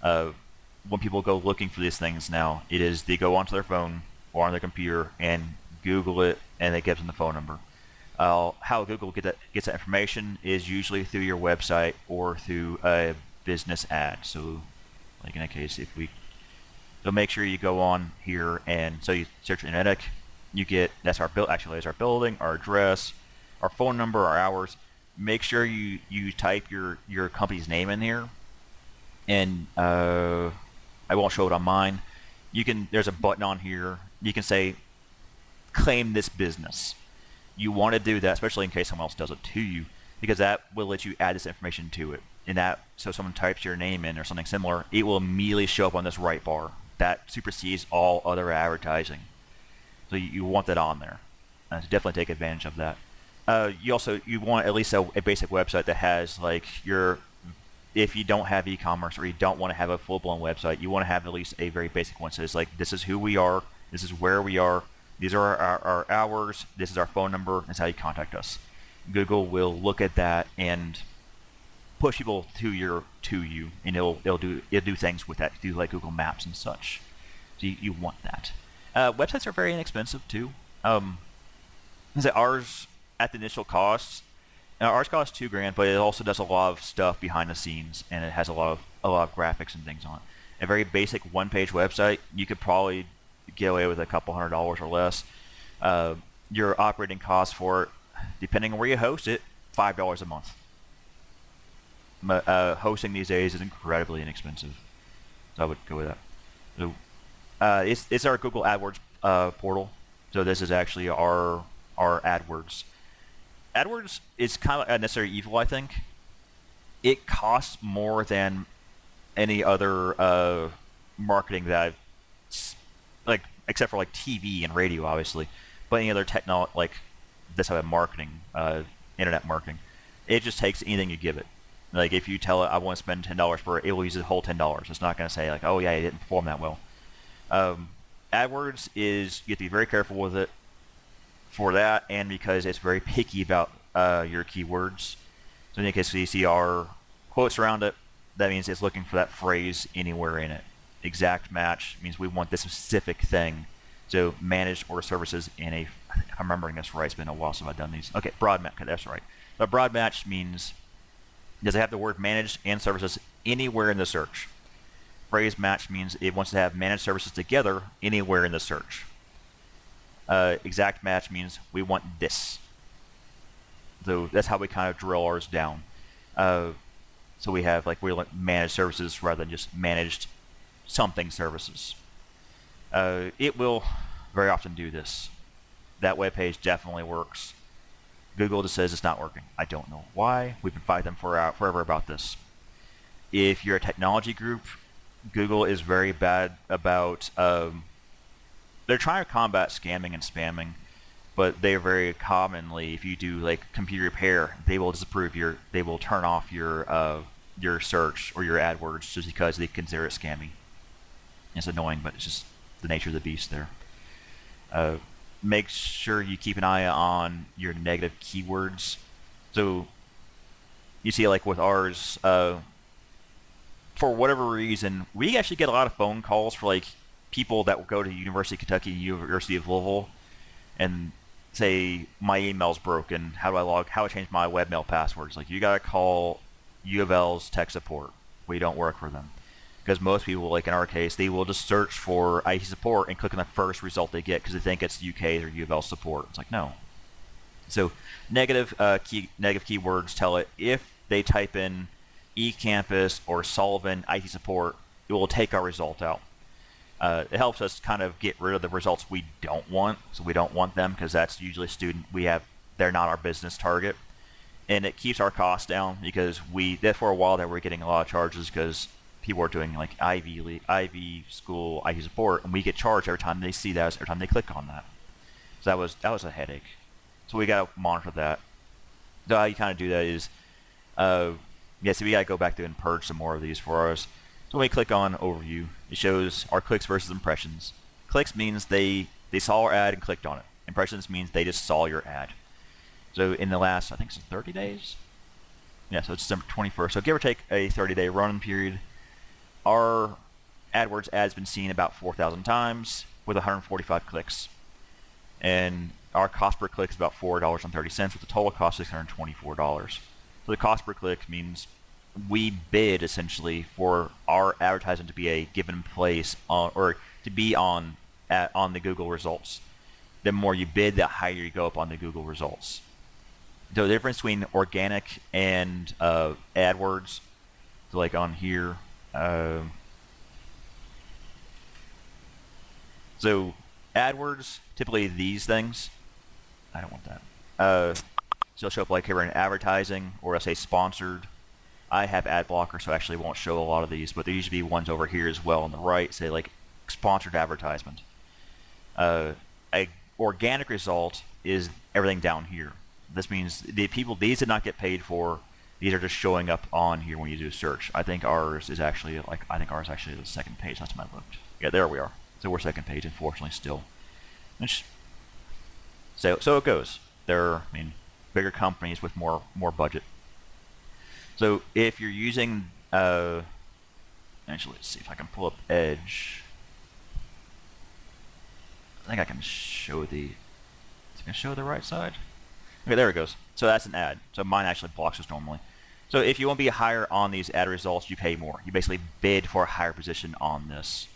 When people go looking for these things now, it is they go onto their phone or on their computer and Google it, and it gives them the phone number. How Google gets that information is usually through your website or through a business ad. So, like in that case, so make sure you go on here and so you search Internet. You get that's our building, our address, our phone number, our hours. Make sure you type your company's name in here, and I won't show it on mine. There's a button on here. You can say claim this business. You want to do that, especially in case someone else does it to you, because that will let you add this information to it. And that, so someone types your name in or something similar, it will immediately show up on this right bar. That supersedes all other advertising. So you want that on there. So definitely take advantage of that. You want at least a basic website that has like if you don't have e-commerce or you don't want to have a full-blown website, you want to have at least a very basic one. So it's like, this is who we are, this is where we are, these are our hours, this is our phone number, this is how you contact us. Google will look at that and push people to you, and it'll do things with that, do like Google Maps and such. So you want that. Websites are very inexpensive too. Ours at the initial cost. Now, ours costs $2,000, but it also does a lot of stuff behind the scenes, and it has a lot of graphics and things on it. A very basic one-page website, you could probably get away with a couple $100 or less. Your operating costs for it, depending on where you host it, $5 a month. Hosting these days is incredibly inexpensive, so I would go with that. So, it's our Google AdWords portal. So this is actually our AdWords. AdWords is kind of a necessary evil, I think. It costs more than any other marketing that except for like TV and radio, obviously. But any other technology, like this type of marketing, internet marketing, it just takes anything you give it. Like if you tell it, I want to spend $10 for it, it will use the whole $10. It's not going to say like, oh yeah, it didn't perform that well. AdWords you have to be very careful with it for that, and because it's very picky about your keywords. So in case you see our quotes around it, that means it's looking for that phrase anywhere in it. Exact match means we want this specific thing. So managed order services if I'm remembering this right, it's been a while since I've done these. Okay, broad match, that's right. But broad match means, does it have the word managed and services anywhere in the search? Phrase match means it wants to have managed services together anywhere in the search. Exact match means we want this. So that's how we kind of drill ours down. So we have we like managed services rather than just managed something services. It will very often do this. That web page definitely works. Google just says it's not working. I don't know why. We've been fighting them forever about this. If you're a technology group, Google is very bad about they're trying to combat scamming and spamming, but they are very commonly, if you do like computer repair, they will they will turn off your search or your AdWords just because they consider it scammy. It's annoying, but it's just the nature of the beast there. Make sure you keep an eye on your negative keywords. So you see like with ours, for whatever reason, we actually get a lot of phone calls for like people that will go to University of Kentucky and University of Louisville and say, my email's broken, how do I change my webmail passwords? Like, you gotta call U of L's tech support. We don't work for them. Because most people, like in our case, they will just search for IT support and click on the first result they get because they think it's UK's or U of L support. It's like, no. So negative keywords tell it if they type in eCampus or Sullivan IT support, it will take our result out. It helps us kind of get rid of the results we don't want. So we don't want them because that's usually a student they're not our business target. And it keeps our costs down because for a while there we're getting a lot of charges because people are doing like Ivy League, Ivy school, IT support, and we get charged every time they see that, every time they click on that. So that was a headache. So we gotta monitor that. So how you kind of do that is, so we gotta go back through and purge some more of these for us. So when we click on overview, it shows our clicks versus impressions. Clicks means they saw our ad and clicked on it. Impressions means they just saw your ad. So in the last, I think it's 30 days. Yeah, so it's December 21st. So give or take a 30-day run period. Our AdWords ad's been seen about 4,000 times with 145 clicks. And our cost per click is about $4.30 with a total cost of $624. So the cost per click means we bid essentially for our advertising to be a given place on, or to be on the Google results. The more you bid, the higher you go up on the Google results. So the difference between organic and AdWords, so like on here, so AdWords, typically these things, I don't want that. So it'll show up like here in advertising, or I'll say sponsored. I have ad blocker, so I actually won't show a lot of these, but there usually be ones over here as well on the right, say like sponsored advertisement. A organic result is everything down here. This means these did not get paid for. These are just showing up on here when you do a search. I think ours is actually the second page. Last time I looked. Yeah, there we are. So we're second page, unfortunately, still. So it goes. There, bigger companies with more budget. So if you're using, actually, let's see if I can pull up Edge. I think I can show is it gonna show the right side? Okay, there it goes. So that's an ad. So mine actually blocks this normally. So if you want to be higher on these ad results, you pay more. You basically bid for a higher position on this.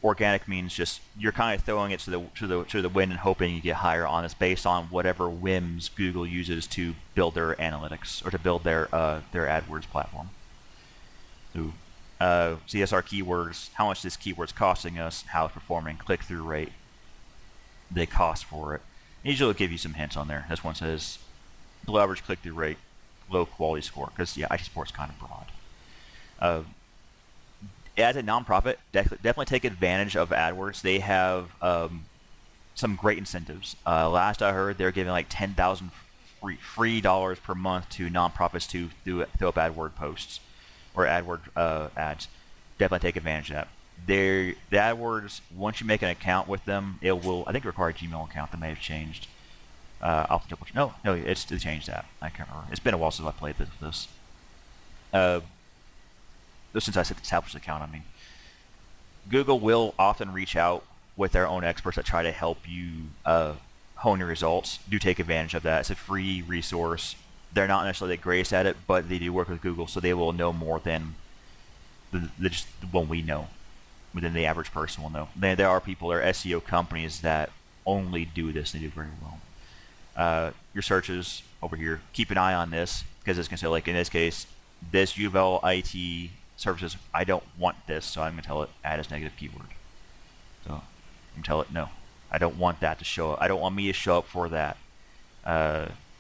Organic means just you're kind of throwing it to the wind and hoping you get higher on this based on whatever whims Google uses to build their analytics or to build their AdWords platform. So CSR keywords, how much this keyword's costing us, how it's performing, click-through rate, the cost for it. Usually it'll give you some hints on there. This one says below average click-through rate, low quality score, because IT support's kind of broad. As a nonprofit, definitely take advantage of AdWords. They have some great incentives. Last I heard, they're giving like 10,000 free dollars per month to nonprofits to throw up AdWord posts or AdWord ads. Definitely take advantage of that. The AdWords, once you make an account with them, it will, I think, require a Gmail account that may have changed. I'll have to double check. No, it's changed that. I can't remember. It's been a while since I played this. Since I established the account, Google will often reach out with their own experts that try to help you hone your results. Do take advantage of that. It's a free resource. They're not necessarily the greatest at it, but they do work with Google, so they will know more than just the one we know, than the average person will know. There are people, there are SEO companies that only do this. They do very well. Your searches over here, keep an eye on this, because it's going to say, like in this case, this UVL IT services, I don't want this, so I'm going to tell it add as negative keyword. So I'm going to tell it no, I don't want that to show up. I don't want me to show up for that.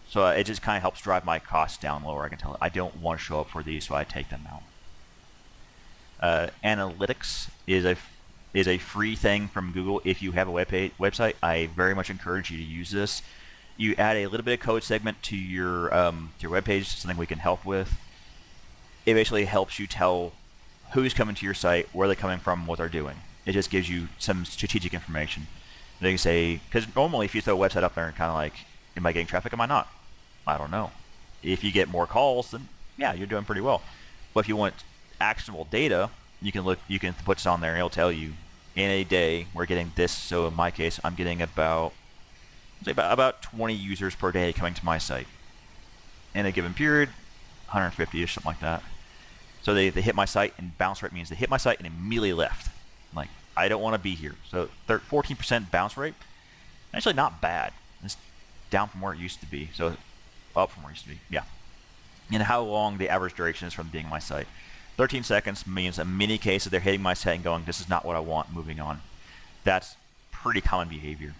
So it just kind of helps drive my costs down lower. I can tell it I don't want to show up for these, so I take them out. Analytics is a free thing from Google. If you have a website, I very much encourage you to use this. You add a little bit of code segment to your web page, something we can help with. It basically helps you tell who's coming to your site, where they're coming from, what they're doing. It just gives you some strategic information. They can say, because normally if you throw a website up there and kind of like, am I getting traffic, am I not? I don't know. If you get more calls, then yeah, you're doing pretty well. But if you want actionable data, you can put this on there and it'll tell you, in a day, we're getting this. So in my case, I'm getting about 20 users per day coming to my site. In a given period, 150-ish, something like that. So they hit my site, and bounce rate means they hit my site and immediately left. Like, I don't want to be here. So 14% bounce rate, actually not bad. It's down from where it used to be. So up from where it used to be, yeah. And how long the average duration is from being on my site. 13 seconds means in many cases they're hitting my site and going, this is not what I want, moving on. That's pretty common behavior.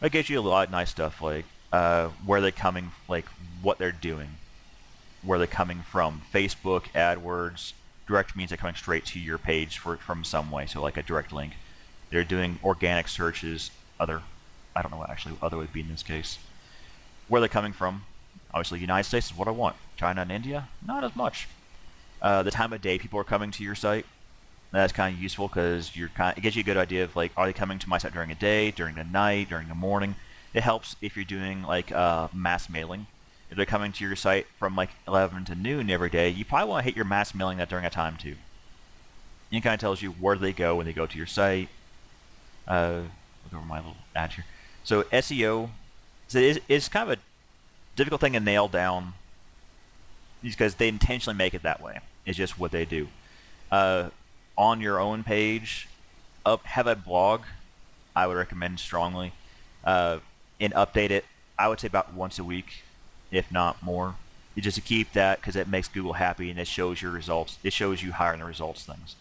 It gives you a lot of nice stuff like where they're coming, like what they're doing, where they're coming from. Facebook, AdWords, direct means they're coming straight to your page from some way, so like a direct link. They're doing organic searches. I don't know what actually other would be in this case. Where they're coming from, obviously, United States is what I want. China and India, not as much. The time of day people are coming to your site, that's kind of useful because it gives you a good idea of like, are they coming to my site during a day, during the night, during the morning? It helps if you're doing like mass mailing. If they're coming to your site from like 11 to noon every day, you probably want to hit your mass mailing that during that time too. It kind of tells you where they go when they go to your site. Look over my little ad here. So SEO, it's kind of a difficult thing to nail down because they intentionally make it that way. It's just what they do. On your own page, have a blog. I would recommend strongly, and update it. I would say about once a week, if not more. Just to keep that because it makes Google happy and it shows your results. It shows you higher in the results things.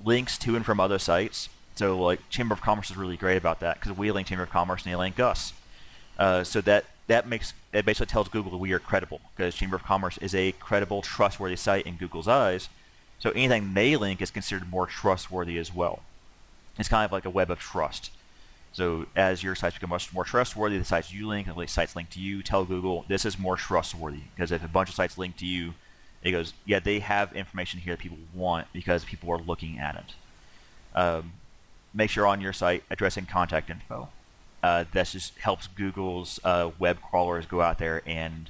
Links to and from other sites. So like Chamber of Commerce is really great about that because we link Chamber of Commerce and they link us. So that basically tells Google we are credible because Chamber of Commerce is a credible, trustworthy site in Google's eyes. So anything they link is considered more trustworthy as well. It's kind of like a web of trust. So as your sites become much more trustworthy, the sites you link and the sites link to you, tell Google this is more trustworthy. Because if a bunch of sites link to you, it goes, yeah, they have information here that people want because people are looking at it. Make sure on your site addressing contact info. That just helps Google's web crawlers go out there and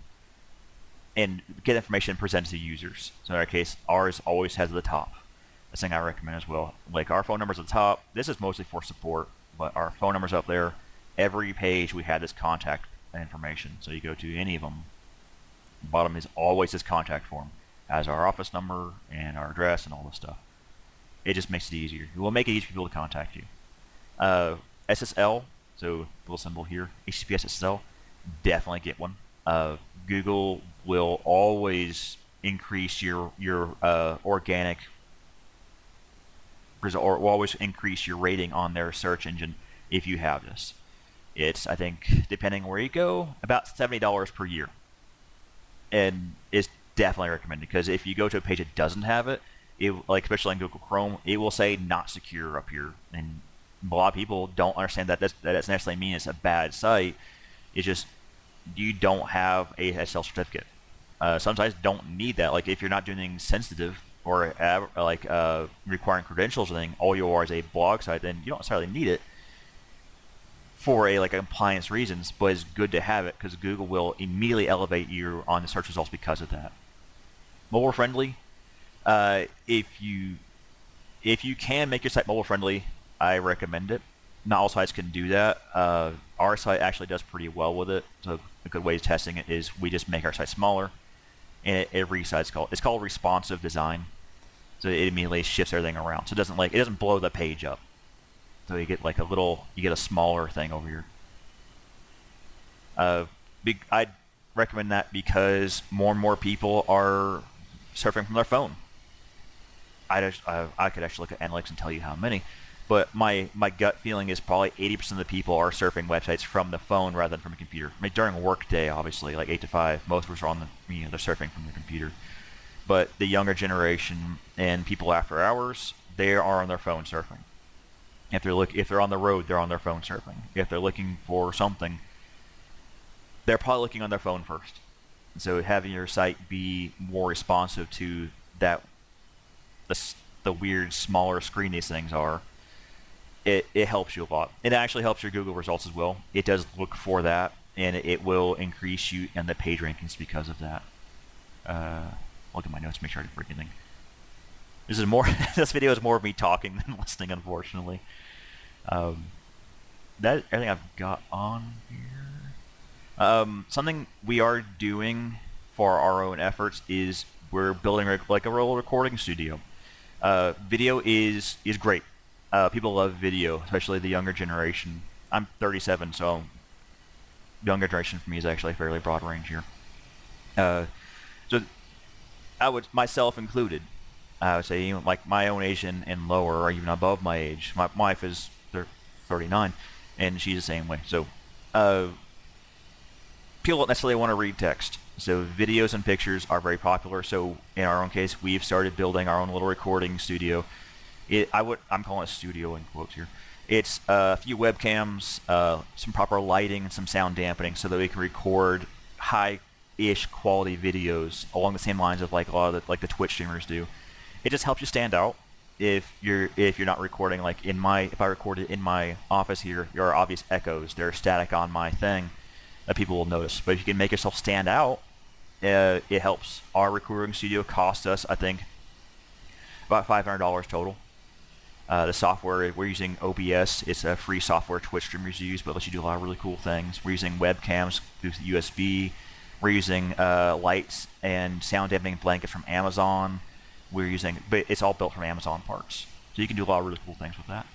get information presented to users. So in our case, ours always has at the top. That's the thing I recommend as well. Like our phone number's at the top. This is mostly for support, but our phone number's up there. Every page we have this contact information. So you go to any of them. The bottom is always this contact form. Has our office number and our address and all this stuff. It just makes it easier. It will make it easier for people to contact you. SSL, so the little symbol here, HTTPS SSL, definitely get one. Google will always increase your organic result, or will always increase your rating on their search engine if you have this. It's, I think, depending where you go, about $70 per year, and it's definitely recommended because if you go to a page that doesn't have it, like especially in Google Chrome, it will say not secure up here, and a lot of people don't understand that that doesn't necessarily mean it's a bad site. It's just you don't have a SSL certificate. Some sites don't need that. Like if you're not doing anything sensitive or requiring credentials or anything, all you are is a blog site, then you don't necessarily need it for compliance reasons. But it's good to have it because Google will immediately elevate you on the search results because of that. Mobile friendly. If you can make your site mobile friendly, I recommend it. Not all sites can do that. Our site actually does pretty well with it. So a good way of testing it is we just make our site smaller, and every site's called responsive design. So it immediately shifts everything around. So it doesn't blow the page up. So you get a smaller thing over here. I'd recommend that because more and more people are surfing from their phone. I could actually look at analytics and tell you how many. But my gut feeling is probably 80% of the people are surfing websites from the phone rather than from a computer. I mean, during work day, obviously, like 8 to 5, most of us are on they're surfing from their computer. But the younger generation and people after hours, they are on their phone surfing. If they're on the road, they're on their phone surfing. If they're looking for something, they're probably looking on their phone first. And so having your site be more responsive to that, the weird smaller screen these things are, it helps you a lot. It actually helps your Google results as well. It does look for that, and it will increase you in the page rankings because of that. Look at my notes, make sure I didn't forget anything. This video is more of me talking than listening, unfortunately. That everything I've got on here. Something we are doing for our own efforts is we're building a real recording studio. Video is great. People love video, especially the younger generation. I'm 37, so younger generation for me is actually a fairly broad range here. So I would, myself included, I would say like my own age and lower, or even above my age. My wife is 39, and she's the same way. So people don't necessarily want to read text. So videos and pictures are very popular. So in our own case, we've started building our own little recording studio. I'm calling it studio in quotes here. It's a few webcams, some proper lighting, and some sound dampening, so that we can record high-ish quality videos along the same lines of like a lot of the Twitch streamers do. It just helps you stand out if you're not recording if I recorded in my office here, there are obvious echoes. They're static on my thing that people will notice. But if you can make yourself stand out, it helps. Our recording studio cost us, I think, about $500 total. The software, we're using OBS. It's a free software Twitch streamers use, but lets you do a lot of really cool things. We're using webcams through USB. We're using lights and sound dampening blankets from Amazon. But it's all built from Amazon parts. So you can do a lot of really cool things with that.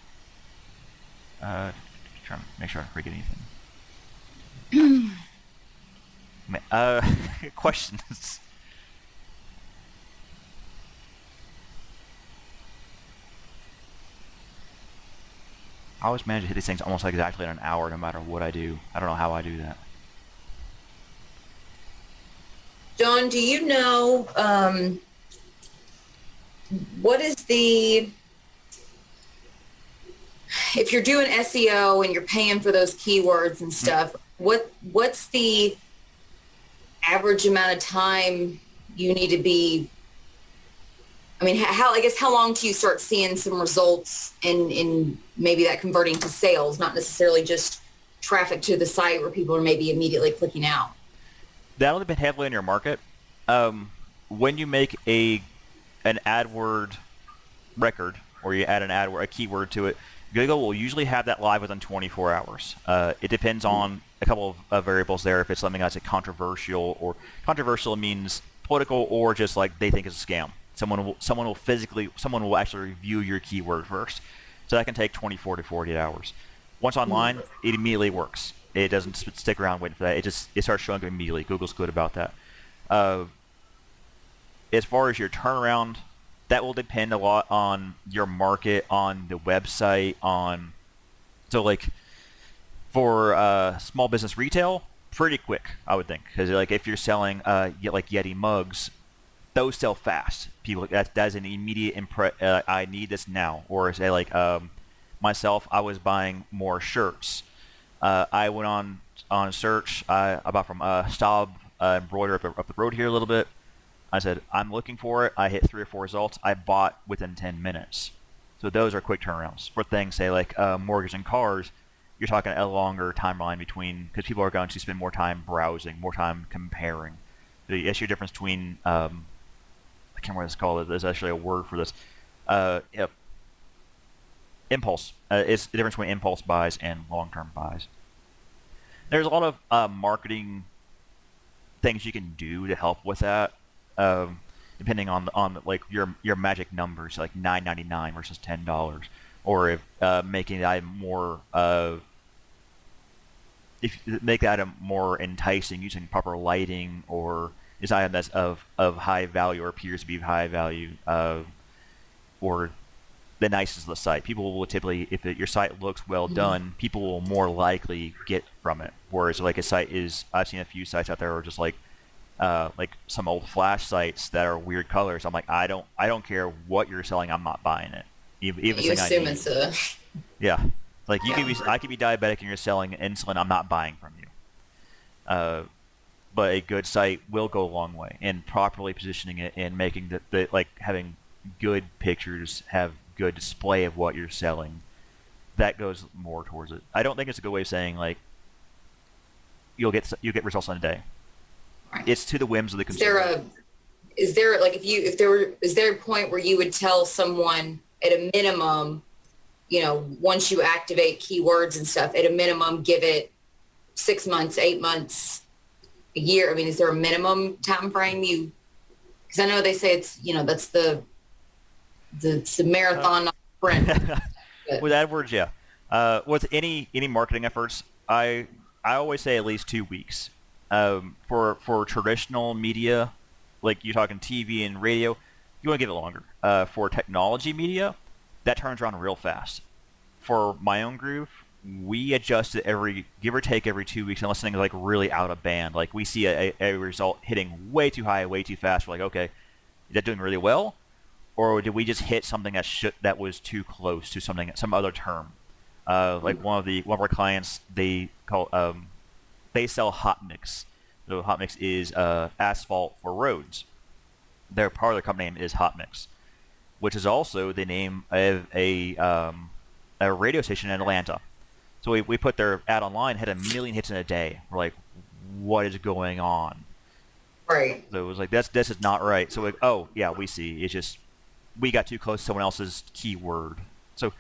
Trying to make sure I don't forget anything. Questions? I always manage to hit these things almost exactly in an hour no matter what I do. I don't know how I do that. John, do you know what is if you're doing SEO and you're paying for those keywords and stuff, what's the average amount of time you need to be? I mean, how long do you start seeing some results in maybe that converting to sales, not necessarily just traffic to the site where people are maybe immediately clicking out? That'll depend heavily on your market. When you make an AdWord record, or you add a keyword to it, Google will usually have that live within 24 hours. It depends on a couple of variables there. If it's something that's controversial means political, or just like they think it's a scam. Someone will actually review your keyword first. So that can take 24 to 48 hours. Once online, it immediately works. It doesn't stick around waiting for that. It starts showing up immediately. Google's good about that. As far as your turnaround, that will depend a lot on your market, on the website, so like for small business retail, pretty quick, I would think, because like if you're selling like Yeti mugs, those sell fast. People, that's an immediate I need this now. Or say like myself, I was buying more shirts. I went on search. I bought from Staub Embroider up the road here a little bit. I said, I'm looking for it. I hit 3 or 4 results. I bought within 10 minutes. So those are quick turnarounds. For things, say, like mortgage and cars, you're talking a longer timeline between, because people are going to spend more time browsing, more time comparing. The issue difference between, I can't remember what it's called. There's actually a word for this. Impulse. It's the difference between impulse buys and long-term buys. There's a lot of marketing things you can do to help with that. Depending on like your magic numbers, like $9.99 versus $10, or if making the item more if you make the item more enticing using proper lighting, or is item that's of high value or appears to be of high value, or the nicest of the site. People will typically, if your site looks well done, people will more likely get from it. Whereas like a site is, I've seen a few sites out there are just like some old Flash sites that are weird colors. I'm like, I don't care what you're selling, I'm not buying it. Even You assume it's a... Yeah, like I could be diabetic and you're selling insulin, I'm not buying from you. But a good site will go a long way, and properly positioning it and making the like having good pictures, have good display of what you're selling, that goes more towards it. I don't think it's a good way of saying like you'll get results in a day. Right. It's to the whims of the consumer. Is there a point where you would tell someone at a minimum, once you activate keywords and stuff, at a minimum, give it 6 months, 8 months, a year? I mean, is there a minimum time frame because I know they say it's, that's the marathon, not sprint. With AdWords, yeah. With any marketing efforts, I always say at least 2 weeks. For traditional media, like you're talking TV and radio, you want to give it longer. For technology media, that turns around real fast. For my own group, we adjust it give or take every 2 weeks, unless something's like really out of band. Like we see a result hitting way too high, way too fast. We're like, okay, is that doing really well, or did we just hit something that was too close to some other term? Like one of our clients, they sell hot mix. So hot mix is asphalt for roads. Their part of their company name is Hot Mix, which is also the name of a radio station in Atlanta. So we put their ad online, had 1 million hits in a day. We're like, what is going on? Right. So it was like, this is not right. So oh yeah, we see. It's just we got too close to someone else's keyword. So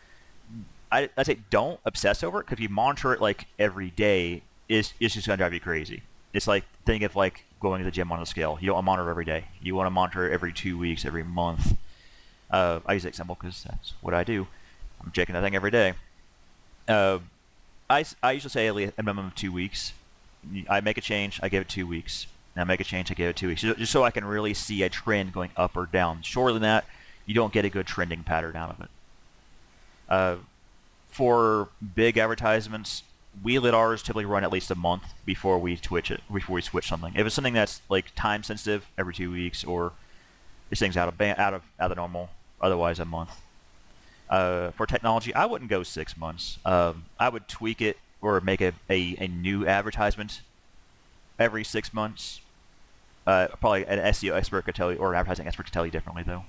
I say don't obsess over it, because if you monitor it like every day, it's just gonna drive you crazy. It's like, think of like going to the gym on a scale. You don't want to monitor every day. You want to monitor every 2 weeks, every month. I use that example because that's what I do. I'm checking that thing every day. I usually say at least a minimum of 2 weeks. I make a change, I give it 2 weeks. And I make a change, I give it 2 weeks. Just so I can really see a trend going up or down. Shorter than that, you don't get a good trending pattern out of it. For big advertisements, we let ours typically run at least a month before we switch something. If it's something that's like time sensitive, every 2 weeks, or this thing's out of the normal, otherwise a month. For technology, I wouldn't go 6 months. I would tweak it or make a new advertisement every 6 months. Probably an SEO expert could tell you, or an advertising expert could tell you differently, though.